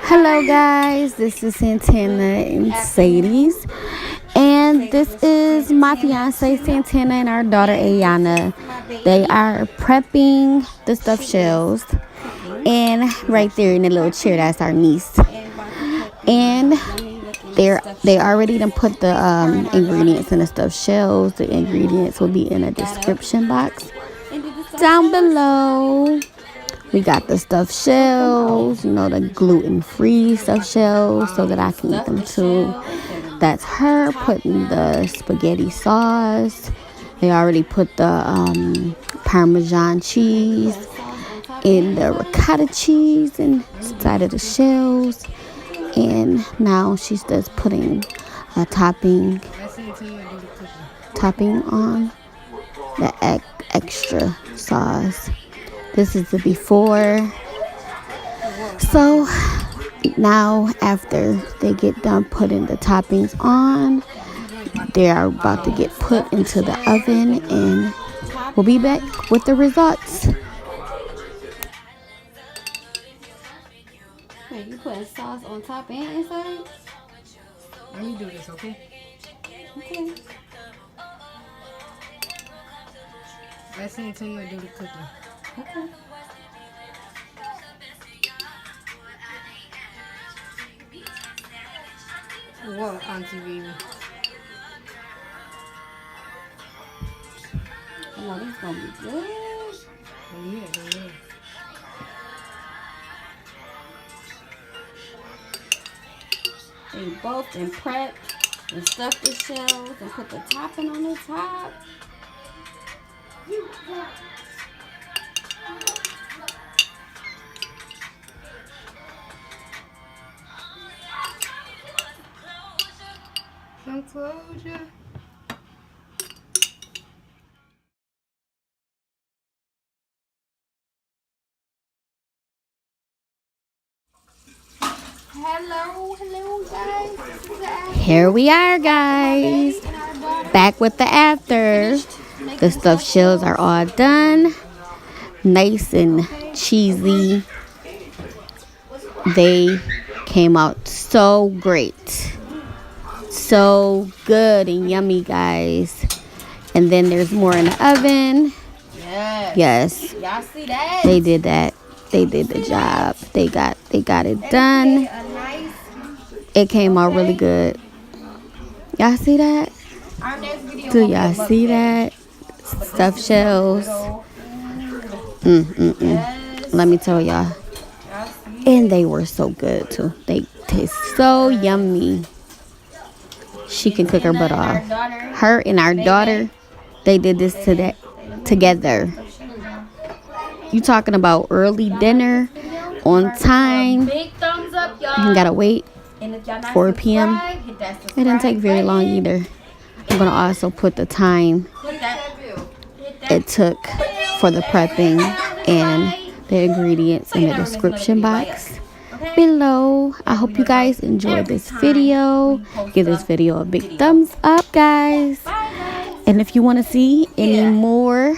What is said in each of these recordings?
Hello guys, this is Santana and Sadie's, and this is my fiance Santana and our daughter Ayana. They are prepping the stuffed shells, and right there in the little chair, that's our niece. And they already done put the ingredients in the stuffed shells. The ingredients will be in a description box down below. We got the stuffed shells, the gluten-free stuffed shells so that I can eat them too. That's her putting the spaghetti sauce. They already put the Parmesan cheese and the ricotta cheese inside of the shells. And now she's just putting a topping on the extra sauce. This is the before. So now after they get done putting the toppings on, they are about to get put into the oven, and we'll be back with the results. Wait, you putting sauce on top and inside? Let me do this, okay? Okay. Let's see until you do the cooking. Okay. Whoa, Auntie baby. Oh, this is gonna be good. Oh yeah. They both been prepped and stuffed the shells and put the topping on the top. Some closure. Hello guys. Here we are, guys. Back with the after. The stuffed shells are all done. Nice and cheesy. They came out so great. So good and yummy, guys. And then there's more in the oven. Yes. Y'all see that? They did that. They did the job. They got it done. It came out really good. Y'all see that? Our next video Do y'all see that? Stuffed shells. Let me tell y'all. And they were so good too. They taste so yummy. She can cook her butt off. Her and our daughter, they did this together. You talking about early dinner on time? Big thumbs up, y'all. You gotta wait. And if y'all not 4 p.m. subscribed, hit that It didn't take very long either. I'm gonna also put the time it took for the prepping and the ingredients in the description box below. I hope you guys enjoyed this video. Give this video a big thumbs up, guys. And if you want to see any more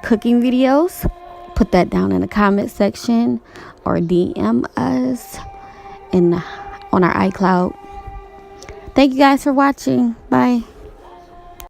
cooking videos, put that down in the comment section or DM us on our iCloud. Thank you guys for watching. Bye.